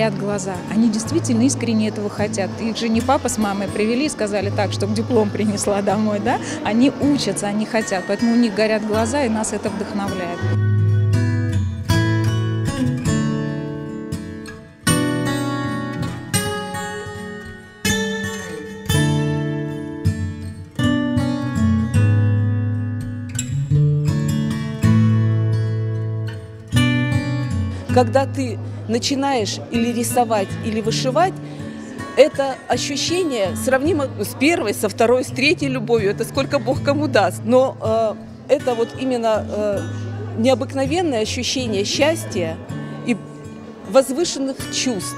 горят глаза. Они действительно искренне этого хотят. Их же не папа с мамой привели и сказали так, чтобы диплом принесла домой, да? Они учатся, они хотят, поэтому у них горят глаза, и нас это вдохновляет. Когда ты начинаешь или рисовать, или вышивать, это ощущение сравнимо с первой, со второй, с третьей любовью. Это сколько Бог кому даст. Но это вот именно необыкновенное ощущение счастья и возвышенных чувств.